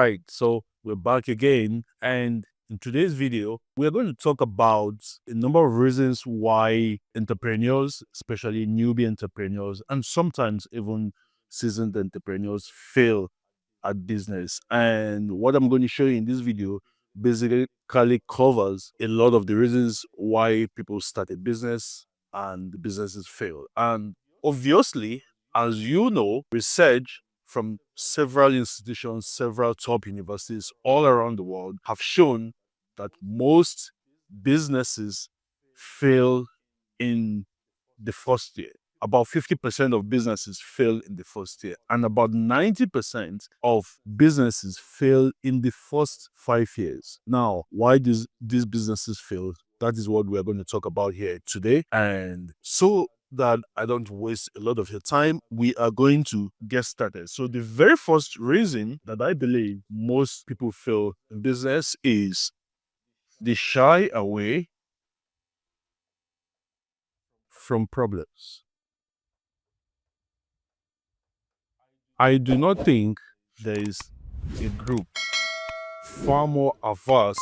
right, so we're back again, and in today's video, we're going to talk about a number of reasons why entrepreneurs, especially newbie entrepreneurs, and sometimes even seasoned entrepreneurs, fail at business. And what I'm going to show you in this video basically covers a lot of the reasons why people start a business and the businesses fail. And obviously, as you know, research from several institutions, several top universities all around the world have shown that most businesses fail in the first year. About 50% of businesses fail in the first year, and about 90% of businesses fail in the first 5 years. Now, why does these businesses fail? That is what we're going to talk about here today. And so that I don't waste a lot of your time, we are going to get started. So, the very first reason that I believe most people fail in business is they shy away from problems. I do not think there is a group far more averse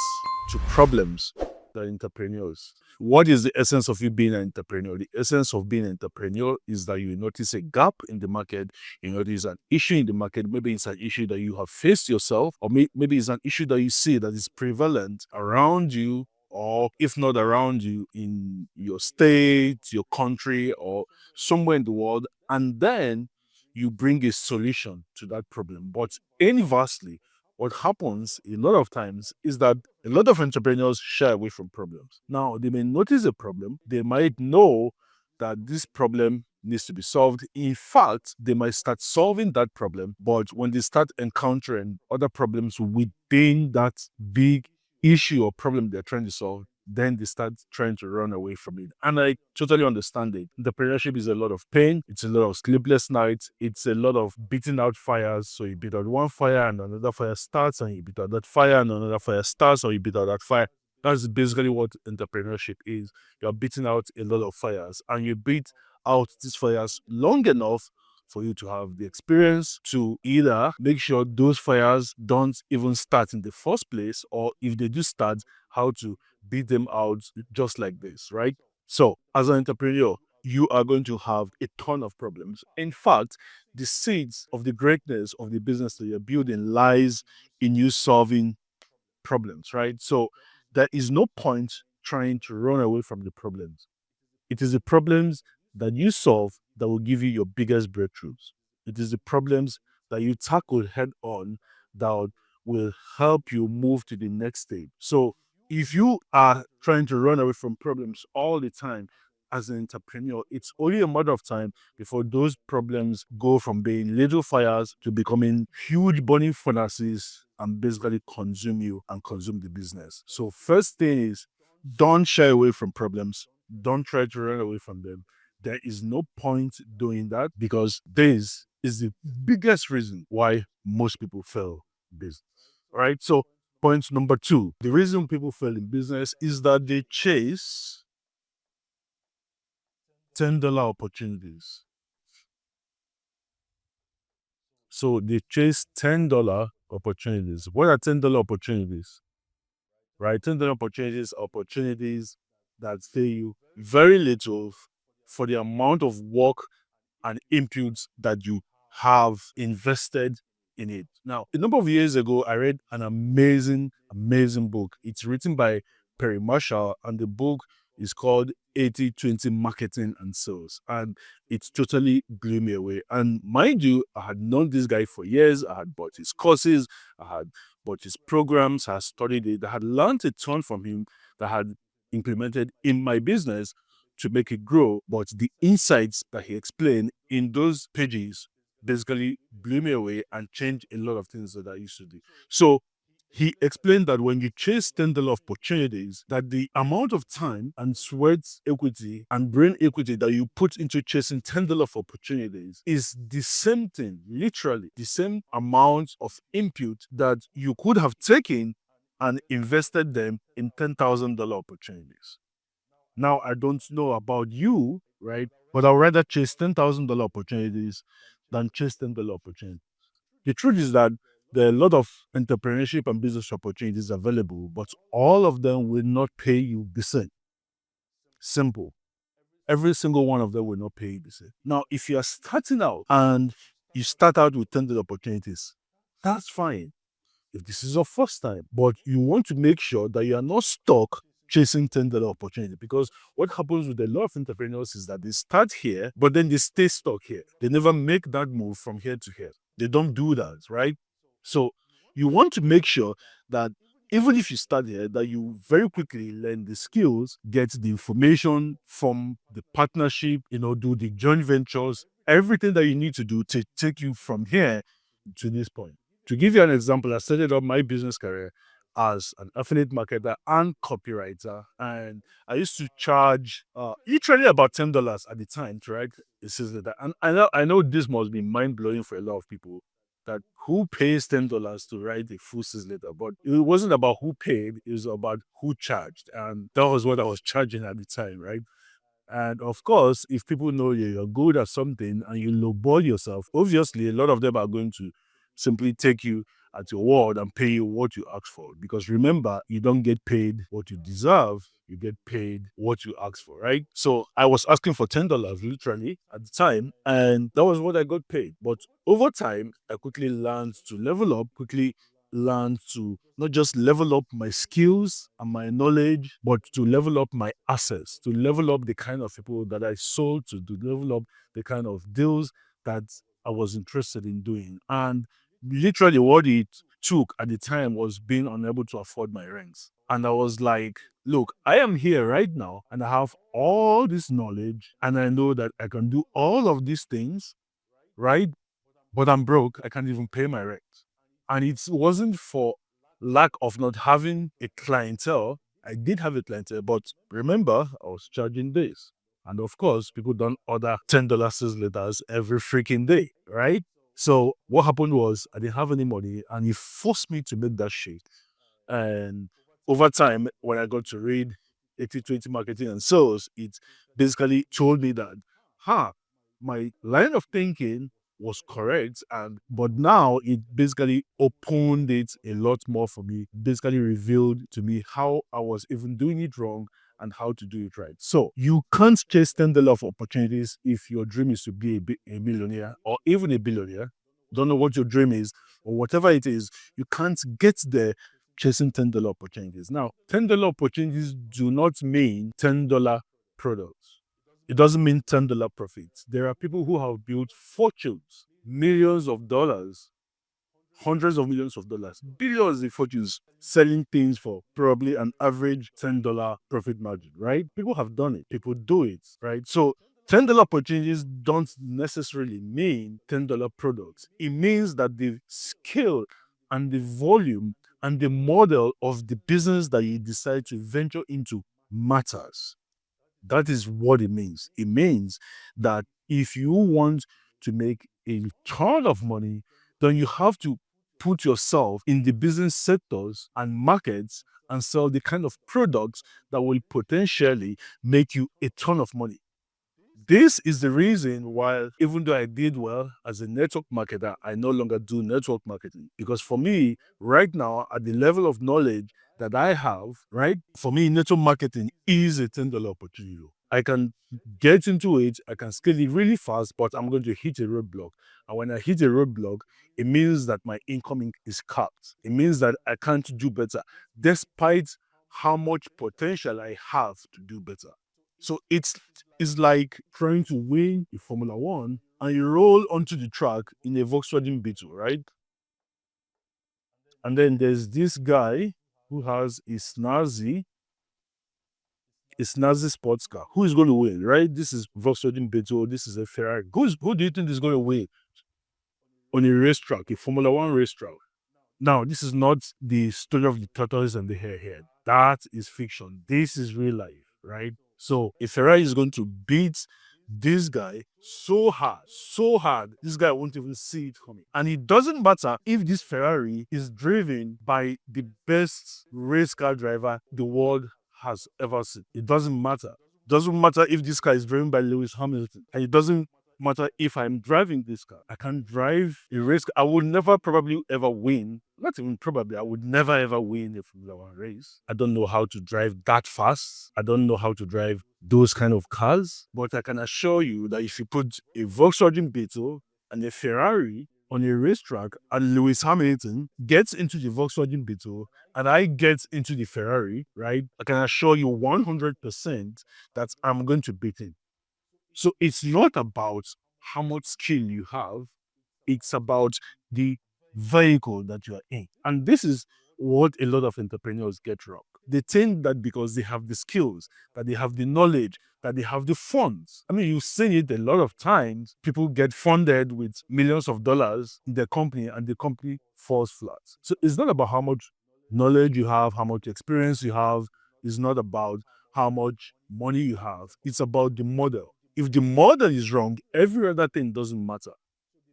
to problems than entrepreneurs. What is the essence of you being an entrepreneur? The essence of being an entrepreneur is that you notice a gap in the market, you notice an issue in the market. Maybe it's an issue that you have faced yourself, or maybe it's an issue that you see that is prevalent around you, or if not around you, in your state, your country, or somewhere in the world, and then you bring a solution to that problem. But inversely, what happens a lot of times is that a lot of entrepreneurs shy away from problems. Now, they may notice a problem, they might know that this problem needs to be solved. In fact, they might start solving that problem, but when they start encountering other problems within that big issue or problem they're trying to solve, then they start trying to run away from it. And I totally understand it. Entrepreneurship is a lot of pain. It's a lot of sleepless nights. It's a lot of beating out fires. So you beat out one fire and another fire starts, and you beat out that fire and another fire starts, or you beat out that fire. That's basically what entrepreneurship is. You're beating out a lot of fires, and you beat out these fires long enough for you to have the experience to either make sure those fires don't even start in the first place, or if they do start, how to beat them out just like this, right? So, as an entrepreneur, you are going to have a ton of problems. In fact, the seeds of the greatness of the business that you're building lies in you solving problems, right? So, there is no point trying to run away from the problems. It is the problems that you solve that will give you your biggest breakthroughs. It is the problems that you tackle head on that will help you move to the next stage. So, if you are trying to run away from problems all the time as an entrepreneur, it's only a matter of time before those problems go from being little fires to becoming huge burning furnaces and basically consume you and consume the business. So, first thing is, don't shy away from problems. Don't try to run away from them. There is no point doing that, because this is the biggest reason why most people fail in business. All right. So, point number two, the reason people fail in business is that they chase $10 opportunities. So, they chase $10 opportunities. What are $10 opportunities? Right? $10 opportunities are opportunities that pay you very little for the amount of work and inputs that you have invested in it. Now, a number of years ago, I read an amazing, amazing book. It's written by Perry Marshall, and the book is called 80-20 Marketing and Sales. And it totally blew me away. And mind you, I had known this guy for years. I had bought his courses, I had bought his programs, I had studied it, I had learned a ton from him that I had implemented in my business to make it grow. But the insights that he explained in those pages basically blew me away and changed a lot of things that I used to do. So he explained that when you chase $10 opportunities, that the amount of time and sweat equity and brain equity that you put into chasing $10 opportunities is the same thing, literally the same amount of input that you could have taken and invested them in $10,000 opportunities. Now, I don't know about you, right? But I'd rather chase $10,000 opportunities than chase $10 opportunities. The truth is that There are a lot of entrepreneurship and business opportunities available, but all of them will not pay you the same. Simple. Every single one of them will not pay you the same. Now, if you are starting out and you start out with 10 opportunities, that's fine if this is your first time. But you want to make sure that you are not stuck chasing $10 opportunity, because what happens with a lot of entrepreneurs is that they start here, but then they stay stuck here. They never make that move from here to here. They don't do that, right? So you want to make sure that even if you start here, that you very quickly learn the skills, get the information from the partnership, do the joint ventures, everything that you need to do to take you from here to this point. To give you an example, I started up my business career as an affiliate marketer and copywriter, and I used to charge literally about $10 at the time to write a newsletter. And I know this must be mind blowing for a lot of people. That who pays $10 to write a full newsletter? But it wasn't about who paid; it was about who charged, and that was what I was charging at the time, right? And of course, if people know you're good at something and you lowball yourself, obviously a lot of them are going to simply take you at your word and pay you what you ask for. Because remember, you don't get paid what you deserve, you get paid what you ask for, right? So I was asking for $10 literally at the time, and that was what I got paid. But over time, I quickly learned to level up, quickly learned to not just level up my skills and my knowledge, but to level up my assets, to level up the kind of people that I sold to level up the kind of deals that I was interested in doing. And literally, what it took at the time was being unable to afford my rents. And I was like, look, I am here right now and I have all this knowledge and I know that I can do all of these things, right? But I'm broke. I can't even pay my rent. And it wasn't for lack of not having a clientele. I did have a clientele, but remember, I was charging this. And of course, people don't order $10 letters every freaking day, right? So what happened was I didn't have any money and it forced me to make that shift. And over time, when I got to read 80/20 marketing and sales, it basically told me that, my line of thinking was correct. But now it basically opened it a lot more for me, basically revealed to me how I was even doing it wrong and how to do it right. So you can't chase $10 of opportunities if your dream is to be a millionaire or even a billionaire. Don't know what your dream is or whatever it is, you can't get there chasing $10 opportunities. Now, $10 opportunities do not mean $10 products. It doesn't mean $10 profits. There are people who have built fortunes, millions of dollars, hundreds of millions of dollars, billions in fortunes, selling things for probably an average $10 profit margin, right? People have done it. People do it, right? So $10 opportunities don't necessarily mean $10 products. It means that the scale and the volume and the model of the business that you decide to venture into matters. That is what it means. It means that if you want to make a ton of money, then you have to put yourself in the business sectors and markets and sell the kind of products that will potentially make you a ton of money. This is the reason why, even though I did well as a network marketer, I no longer do network marketing. Because for me, right now, at the level of knowledge that I have, right, for me, network marketing is a $10 opportunity. I can get into it, I can scale it really fast, but I'm going to hit a roadblock. And when I hit a roadblock, it means that my income is capped. It means that I can't do better, despite how much potential I have to do better. So it's like trying to win a Formula One and you roll onto the track in a Volkswagen Beetle, right? And then there's this guy who has a snazzy sports car. Who is going to win, right? This is Volkswagen Beetle. This is a Ferrari. Who do you think is going to win on a racetrack, a Formula One racetrack? Now, this is not the story of the tortoise and the hare here. That is fiction. This is real life, right? So if Ferrari is going to beat this guy so hard, this guy won't even see it coming. And it doesn't matter if this Ferrari is driven by the best race car driver the world has ever seen. It doesn't matter. Doesn't matter if this car is driven by Lewis Hamilton. And it doesn't matter if I'm driving this car. I can drive a race. I would never probably ever win. Not even probably. I would never ever win a Formula One race. I don't know how to drive that fast. I don't know how to drive those kind of cars. But I can assure you that if you put a Volkswagen Beetle and a Ferrari on a racetrack and Lewis Hamilton gets into the Volkswagen Beetle and I get into the Ferrari, right? I can assure you 100% that I'm going to beat him. So it's not about how much skill you have, it's about the vehicle that you are in. And this is what a lot of entrepreneurs get wrong. They think that because they have the skills, that they have the knowledge, that they have the funds. I mean, you've seen it a lot of times. People get funded with millions of dollars in their company and the company falls flat. So it's not about how much knowledge you have, how much experience you have. It's not about how much money you have. It's about the model. If the model is wrong, every other thing doesn't matter.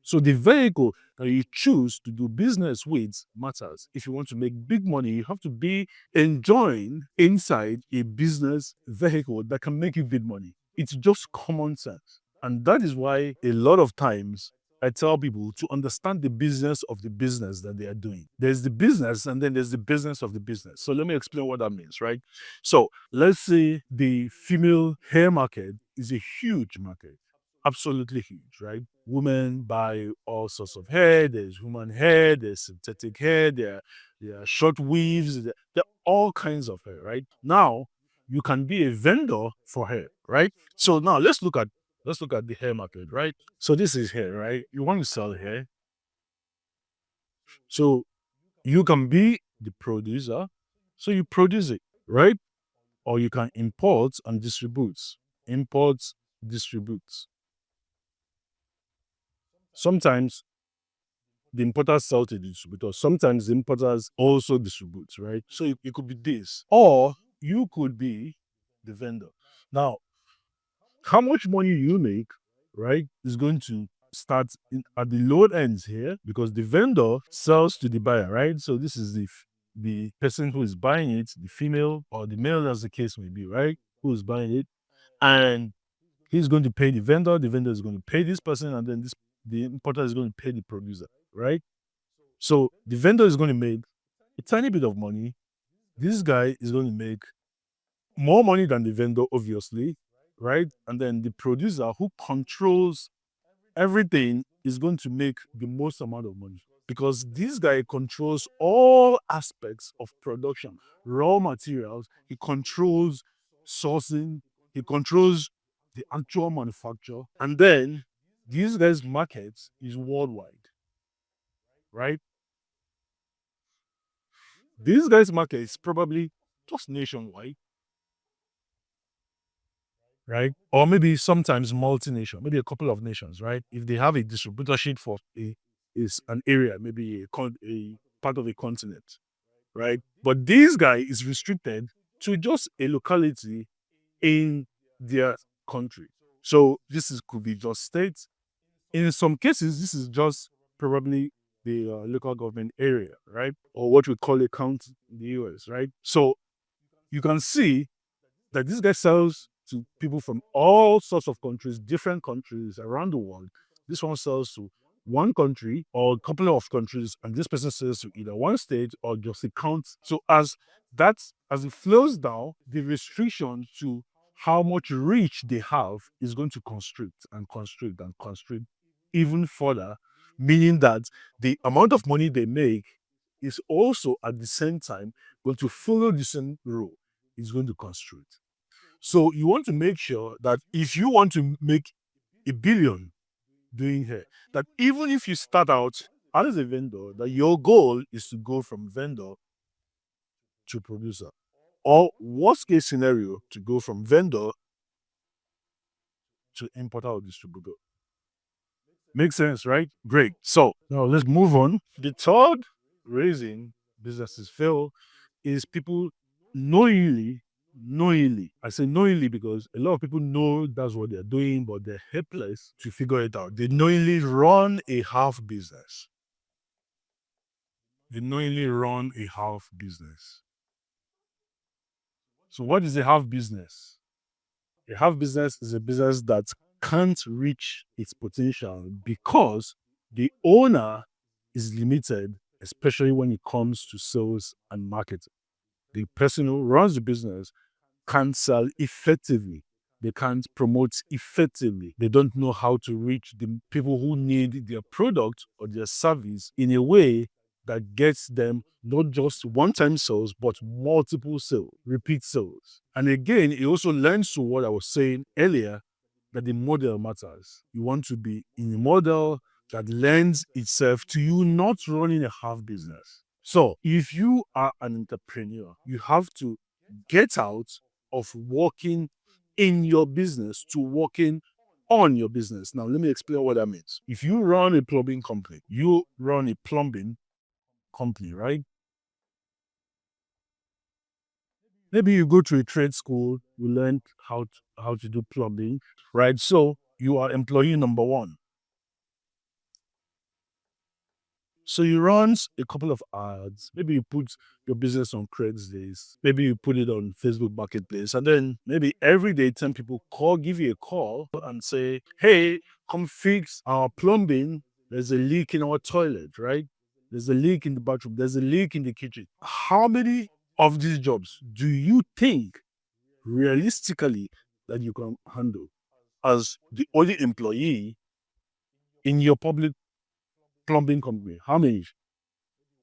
So the vehicle that you choose to do business with matters. If you want to make big money, you have to be enjoying inside a business vehicle that can make you big money. It's just common sense. And that is why a lot of times I tell people to understand the business of the business that they are doing. There's the business and then there's the business of the business. So let me explain what that means, right? So let's say the female hair market is a huge market, absolutely huge, right? Women buy all sorts of hair. There's human hair, there's synthetic hair, there are short weaves, there are all kinds of hair, right? Now you can be a vendor for hair, right? So now let's look at the hair market, right? So this is hair, right? You want to sell hair. So you can be the producer. So you produce it, right? Or you can import and distribute. Import, distribute. Sometimes the importers sell to the distributors. Sometimes the importers also distribute, right? So it could be this. Or you could be the vendor. Now, how much money you make, right, is going to start at the low ends here because the vendor sells to the buyer, right? So this is the person who is buying it, the female or the male, as the case may be, right? Who is buying it. And he's going to pay the vendor is going to pay this person, and then the importer is going to pay the producer, right? So the vendor is going to make a tiny bit of money. This guy is going to make more money than the vendor, obviously, right? And then the producer who controls everything is going to make the most amount of money because this guy controls all aspects of production, raw materials, he controls sourcing, he controls the actual manufacture, and then this guy's market is worldwide, right? This guy's market is probably just nationwide, right? Or maybe sometimes multinational, maybe a couple of nations, right? If they have a distributorship for is an area, maybe a part of a continent, right? But this guy is restricted to just a locality in their country. So could be just states. In some cases, this is just probably the local government area, right? Or what we call a county in the US, right? So you can see that this guy sells to people from all sorts of countries, different countries around the world. This one sells to one country or a couple of countries, and this person sells to either one state or just a county. So as it flows down, the restriction to how much reach they have is going to constrict and constrict and constrict even further, meaning that the amount of money they make is also at the same time going to follow the same rule. It's going to constrict. So you want to make sure that if you want to make a billion doing hair, that even if you start out as a vendor, that your goal is to go from vendor to producer. Or worst case scenario, to go from vendor to importer or distributor. Makes sense, right? Great. So now let's move on. The third reason businesses fail is people knowingly. I say knowingly because a lot of people know that's what they're doing, but they're helpless to figure it out. They knowingly run a half business. They knowingly run a half business. So what is a half business? A half business is a business that can't reach its potential because the owner is limited, especially when it comes to sales and marketing. The person who runs the business can't sell effectively. They can't promote effectively. They don't know how to reach the people who need their product or their service in a way that gets them not just one time sales, but multiple sales, repeat sales. And again, it also learns to what I was saying earlier that the model matters. You want to be in a model that lends itself to you not running a half business. So, if you are an entrepreneur, you have to get out of working in your business to working on your business. Now, let me explain what that means. If you run a plumbing company, right? Maybe you go to a trade school, you learn how to do plumbing, right? So you are employee number one. So you run a couple of ads. Maybe you put your business on Craigslist. Maybe you put it on Facebook Marketplace. And then maybe every day 10 people give you a call and say, hey, come fix our plumbing. There's a leak in our toilet, right? There's a leak in the bathroom. There's a leak in the kitchen. How many of these jobs do you think realistically that you can handle as the only employee in your public plumbing company? How many?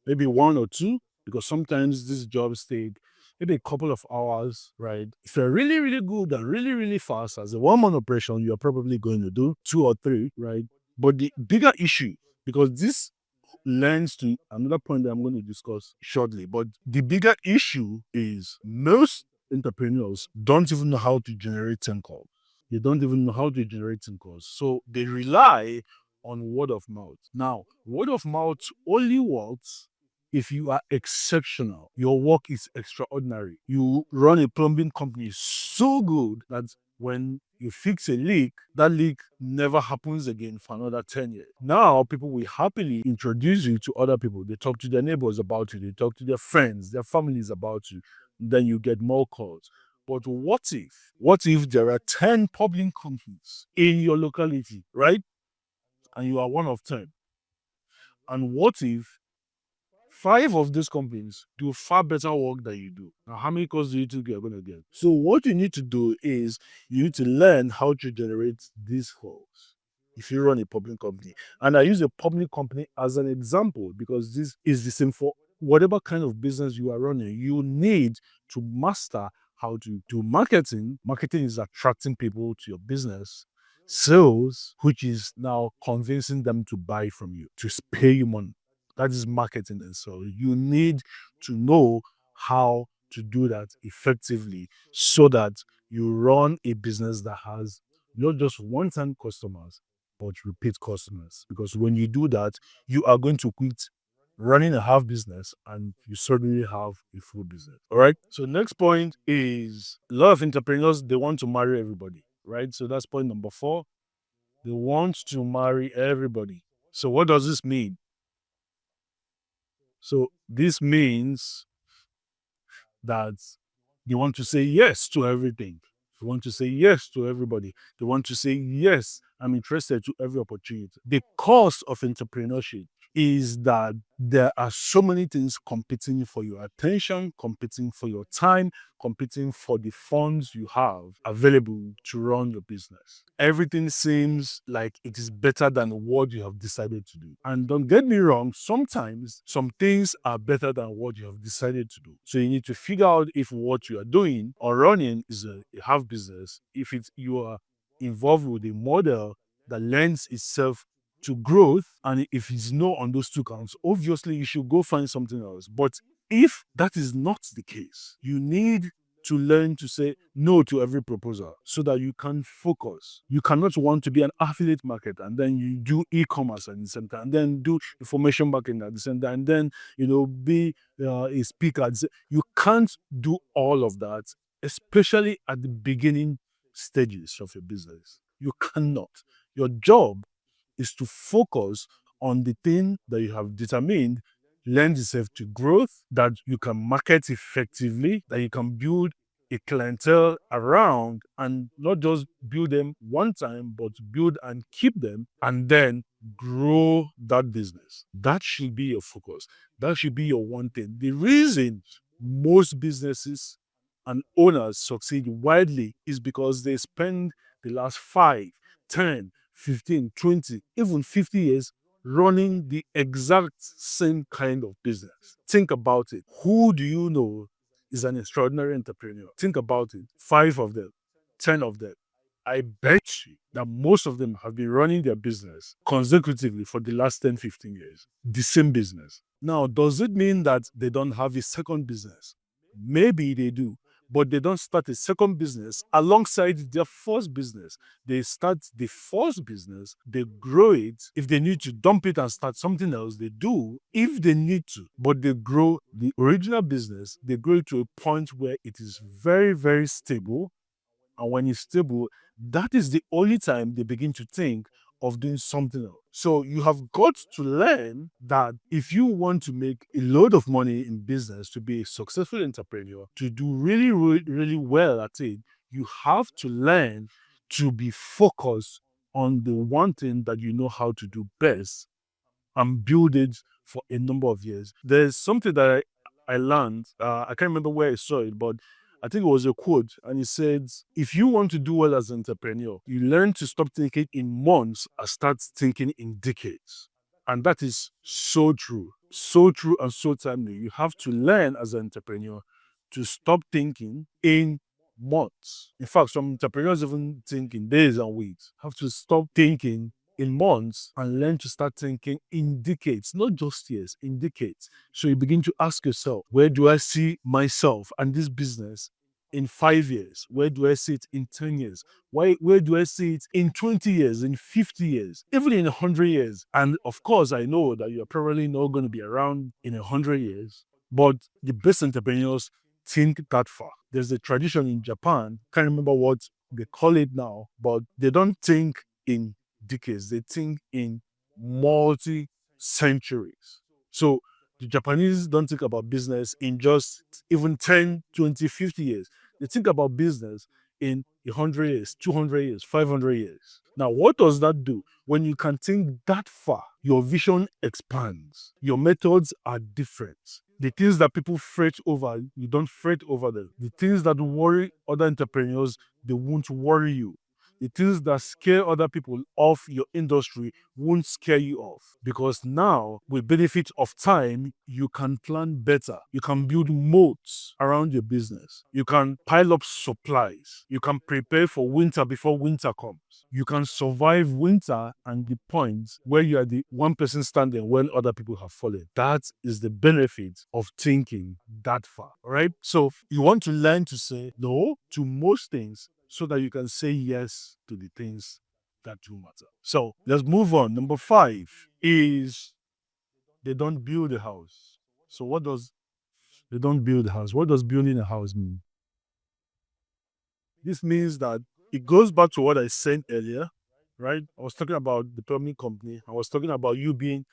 Maybe one or two, because sometimes these jobs take maybe a couple of hours, right? If you're really, really good and really, really fast as a one-man operation, you're probably going to do two or three, right? But the bigger issue, because this lends to another point that I'm going to discuss shortly, but the bigger issue is most entrepreneurs don't even know how to generate 10 calls. They don't even know how to generate 10 calls. So they rely on word of mouth. Now, word of mouth only works if you are exceptional. Your work is extraordinary. You run a plumbing company so good that when you fix a leak, that leak never happens again for another 10 years. Now, people will happily introduce you to other people. They talk to their neighbors about you, they talk to their friends, their families about you. Then you get more calls. But what if there are 10 plumbing companies in your locality, right? And you are one of 10? And what if five of these companies do far better work than you do? Now, how many calls do you think you're going to get? So, what you need to do is you need to learn how to generate these calls if you run a public company. And I use a public company as an example because this is the same for whatever kind of business you are running. You need to master how to do marketing. Marketing is attracting people to your business. Sales, which is now convincing them to buy from you, to pay you money. That is marketing. And so you need to know how to do that effectively so that you run a business that has not just one-time customers, but repeat customers. Because when you do that, you are going to quit running a half business and you certainly have a full business. All right. So next point is a lot of entrepreneurs, they want to marry everybody, right? So that's point number 4. They want to marry everybody. So what does this mean? So this means that they want to say yes to everything. They want to say yes to everybody. They want to say, yes, I'm interested to every opportunity. The cost of entrepreneurship is that there are so many things competing for your attention, competing for your time, competing for the funds you have available to run your business. Everything seems like it is better than what you have decided to do. And don't get me wrong, sometimes some things are better than what you have decided to do. So you need to figure out if what you are doing or running is a half business, if you are involved with a model that lends itself to growth, and if it's no on those two counts, obviously you should go find something else. But if that is not the case, you need to learn to say no to every proposal so that you can focus. You cannot want to be an affiliate marketer and then you do e-commerce at the same time, and then do information marketing at the same time, and then be a speaker. You can't do all of that, especially at the beginning stages of your business. You cannot. Your job is to focus on the thing that you have determined lends itself to growth, that you can market effectively, that you can build a clientele around and not just build them one time, but build and keep them and then grow that business. That should be your focus. That should be your one thing. The reason most businesses and owners succeed widely is because they spend the last 5, 10, 15, 20, even 50 years running the exact same kind of business. Think about it. Who do you know is an extraordinary entrepreneur? Think about it. 5 of them, 10 of them. I bet you that most of them have been running their business consecutively for the last 10, 15 years. The same business. Now, does it mean that they don't have a second business? Maybe they do, but they don't start a second business alongside their first business. They start the first business, they grow it. If they need to dump it and start something else, they do if they need to. But they grow the original business, they grow it to a point where it is very, very stable. And when it's stable, that is the only time they begin to think of doing something else. So you have got to learn that if you want to make a load of money in business, to be a successful entrepreneur, to do really, really, really well at it, you have to learn to be focused on the one thing that you know how to do best and build it for a number of years. There's something that I learned. I can't remember where I saw it, but I think it was a quote, and it said, "If you want to do well as an entrepreneur, you learn to stop thinking in months and start thinking in decades." And that is so true, and so timely. You have to learn as an entrepreneur to stop thinking in months. In fact, some entrepreneurs even think in days and weeks. Have to stop thinking in months and learn to start thinking in decades, not just years, in decades. So you begin to ask yourself, where do I see myself and this business in 5 years? Where do I see it in 10 years? Where do I see it in 20 years, in 50 years, even in 100 years? And of course, I know that you're probably not going to be around in 100 years, but the best entrepreneurs think that far. There's a tradition in Japan, can't remember what they call it now, but they don't think in decades, they think in multi centuries. So the Japanese don't think about business in just even 10, 20, 50 years. They think about business in 100 years, 200 years, 500 years. Now, what does that do? When you can think that far, your vision expands. Your methods are different. The things that people fret over, you don't fret over them. The things that worry other entrepreneurs, they won't worry you. The things that scare other people off your industry won't scare you off, because now, with benefit of time, you can plan better. You can build moats around your business. You can pile up supplies. You can prepare for winter before winter comes. You can survive winter and the point where you are the one person standing when other people have fallen. That is the benefit of thinking that far, all right? So you want to learn to say no to most things so that you can say yes to the things that do matter. So let's move on. Number 5 is they don't build a house. So what does they don't build a house? What does building a house mean? This means that it goes back to what I said earlier, right? I was talking about the plumbing company. I was talking about you being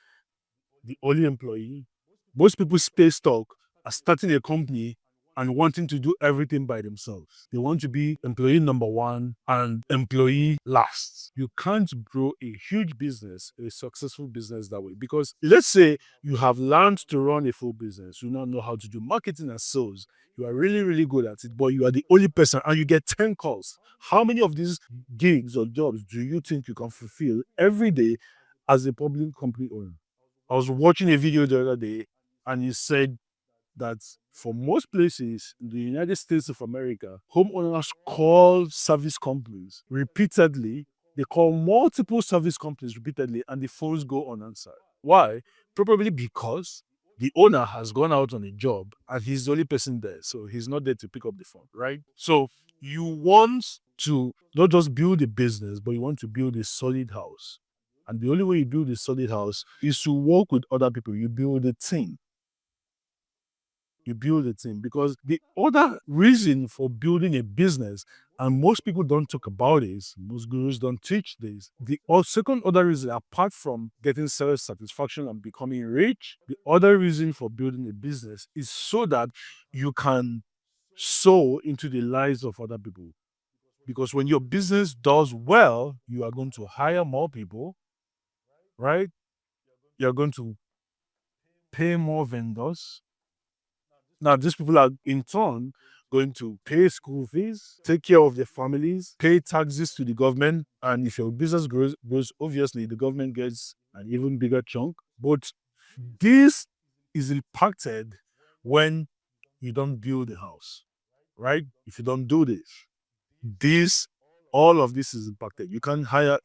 the only employee. Most people stay stuck at starting a company and wanting to do everything by themselves. They want to be employee number 1 and employee last. You can't grow a huge business, a successful business that way. Because let's say you have learned to run a full business. You now know how to do marketing and sales. You are really, really good at it, but you are the only person and you get 10 calls. How many of these gigs or jobs do you think you can fulfill every day as a public company owner? I was watching a video the other day, and he said that for most places in the United States of America, homeowners call service companies repeatedly. They call multiple service companies repeatedly, and the phones go unanswered. Why? Probably because the owner has gone out on a job and he's the only person there. So he's not there to pick up the phone, right? So you want to not just build a business, but you want to build a solid house. And the only way you build a solid house is to work with other people. You build a team. You build a team, because the other reason for building a business, and most people don't talk about this, most gurus don't teach this, the second other reason, apart from getting self-satisfaction and becoming rich, the other reason for building a business is so that you can sow into the lives of other people. Because when your business does well, you are going to hire more people, right? You're going to pay more vendors. Now, these people are in turn going to pay school fees, take care of their families, pay taxes to the government. And if your business grows obviously, the government gets an even bigger chunk. But this is impacted when you don't build a house, right? If you don't do this, all of this is impacted. You don't hire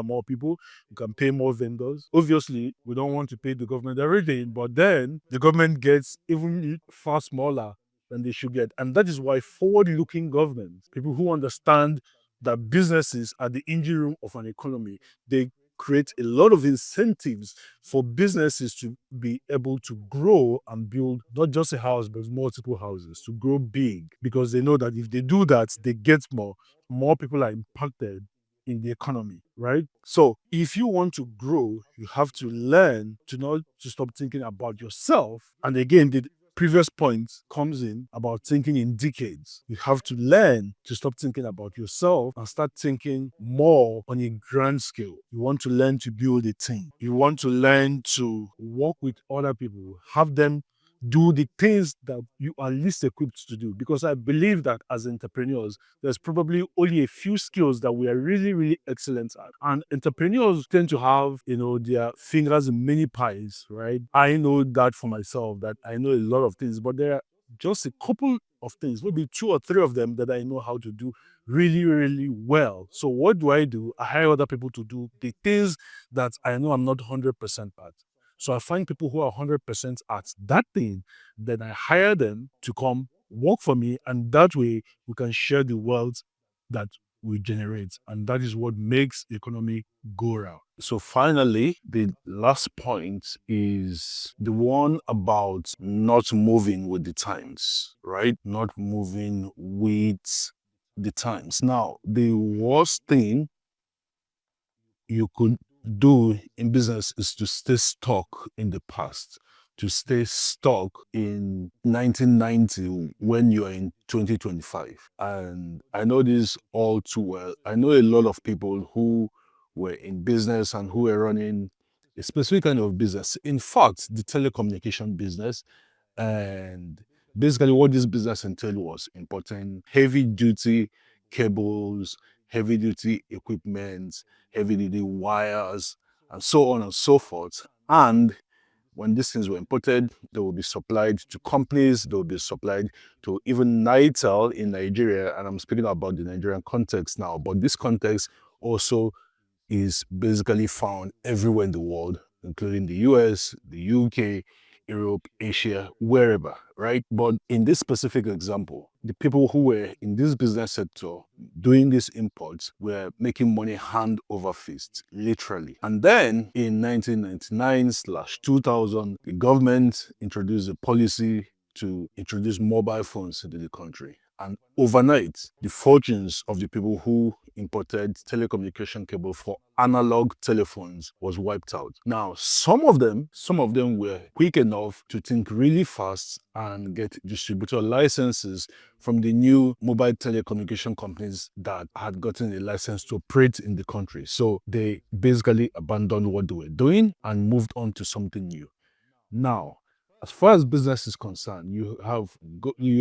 more people, you can pay more vendors. Obviously, we don't want to pay the government everything, but then the government gets even far smaller than they should get. And that is why forward-looking governments, people who understand that businesses are the engine room of an economy, they create a lot of incentives for businesses to be able to grow and build not just a house, but multiple houses, to grow big, because they know that if they do that, they get more people are impacted in the economy, right? So if you want to grow, you have to learn to not to stop thinking about yourself. And again, the previous point comes in about thinking in decades. You have to learn to stop thinking about yourself and start thinking more on a grand scale. You want to learn to build a team. You want to learn to work with other people, have them do the things that you are least equipped to do. Because I believe that as entrepreneurs, there's probably only a few skills that we are really, really excellent at. And entrepreneurs tend to have, their fingers in many pies, right? I know that for myself, that I know a lot of things, but there are just a couple of things, maybe two or three of them that I know how to do really, really well. So what do? I hire other people to do the things that I know I'm not 100% at. So I find people who are 100% at that thing, then I hire them to come work for me, and that way we can share the wealth that we generate. And that is what makes the economy go round. So finally, the last point is the one about not moving with the times, right? Not moving with the times. Now, the worst thing you could do in business is to stay stuck in the past, to stay stuck in 1990 when you're in 2025. And I know this all too well. I know a lot of people who were in business and who were running a specific kind of business. In fact, the telecommunication business. And basically, what this business entailed was importing heavy duty cables, heavy duty equipment, heavy duty wires, and so on and so forth. And when these things were imported, they will be supplied to companies, they will be supplied to even Nitel in Nigeria. And I'm speaking about the Nigerian context now, but this context also is basically found everywhere in the world, including the US, the UK, Europe, Asia, wherever, right? But in this specific example, the people who were in this business sector doing these imports were making money hand over fist, literally. And then in 1999/2000, the government introduced a policy to introduce mobile phones into the country. And overnight, the fortunes of the people who imported telecommunication cable for analog telephones was wiped out. Now, some of them were quick enough to think really fast and get distributor licenses from the new mobile telecommunication companies that had gotten a license to operate in the country. So they basically abandoned what they were doing and moved on to something new. Now, as far as business is concerned, you are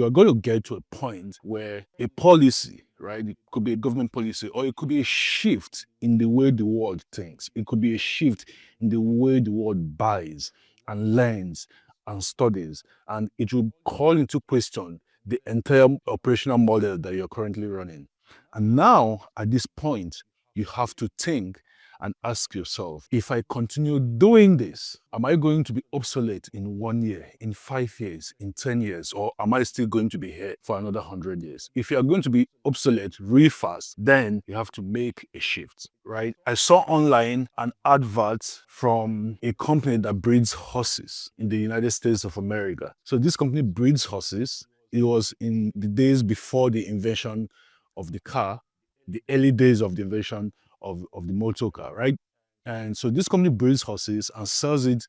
going to get to a point where a policy, right? It could be a government policy, or it could be a shift in the way the world thinks. It could be a shift in the way the world buys and learns and studies, and it will call into question the entire operational model that you're currently running. And now, at this point, you have to think and ask yourself, if I continue doing this, am I going to be obsolete in 1 year, in 5 years, in 10 years, or am I still going to be here for another 100 years? If you are going to be obsolete really fast, then you have to make a shift, right? I saw online an advert from a company that breeds horses in the United States of America. So this company breeds horses. It was in the days before the invention of the car, the early days of the invention of the motor car, right? And so this company breeds horses and sells it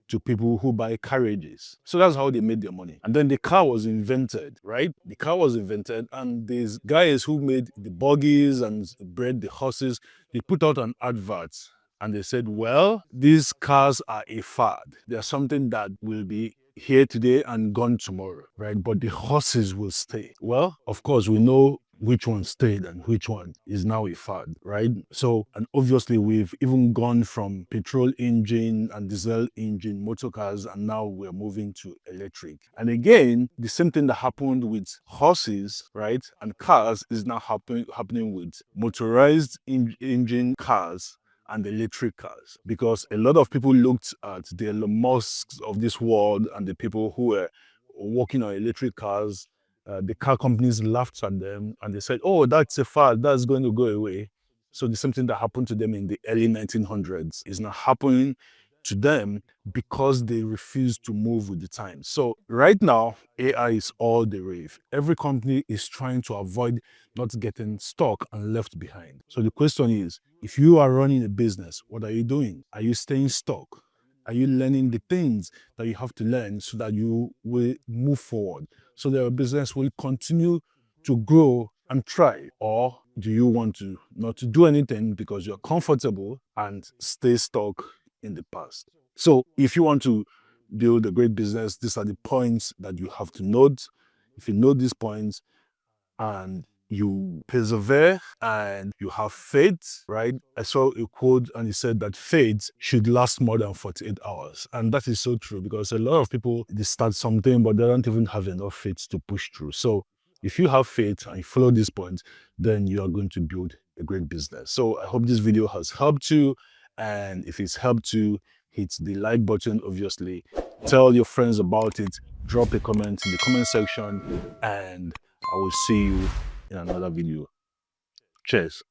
to people who buy carriages. So that's how they made their money. And then the car was invented, right? The car was invented, and these guys who made the buggies and bred the horses, they put out an advert and they said, well, these cars are a fad. They're something that will be here today and gone tomorrow, right? But the horses will stay. Well, of course, we know which one stayed and which one is now a fad, right? So, and obviously we've even gone from petrol engine and diesel engine motor cars, and now we're moving to electric. And again, the same thing that happened with horses, right, and cars is now happening with motorized engine cars and electric cars, because a lot of people looked at the Elon Musks of this world and the people who were working on electric cars. The car companies laughed at them and they said, oh, that's a fad, that's going to go away. So the same thing that happened to them in the early 1900s is now happening to them because they refuse to move with the times. So right now, AI is all the rave. Every company is trying to avoid not getting stuck and left behind. So the question is, if you are running a business, what are you doing? Are you staying stuck? Are you learning the things that you have to learn so that you will move forward, so that your business will continue to grow and thrive? Or do you want to not to do anything because you're comfortable and stay stuck in the past? So if you want to build a great business, these are the points that you have to note. If you know these points and you persevere and you have faith, right? I saw a quote and it said that faith should last more than 48 hours. And that is so true, because a lot of people, they start something, but they don't even have enough faith to push through. So if you have faith and you follow these points, then you are going to build a great business. So I hope this video has helped you. And if it's helped you, hit the like button, obviously. Tell your friends about it. Drop a comment in the comment section, and I will see you in another video. Cheers.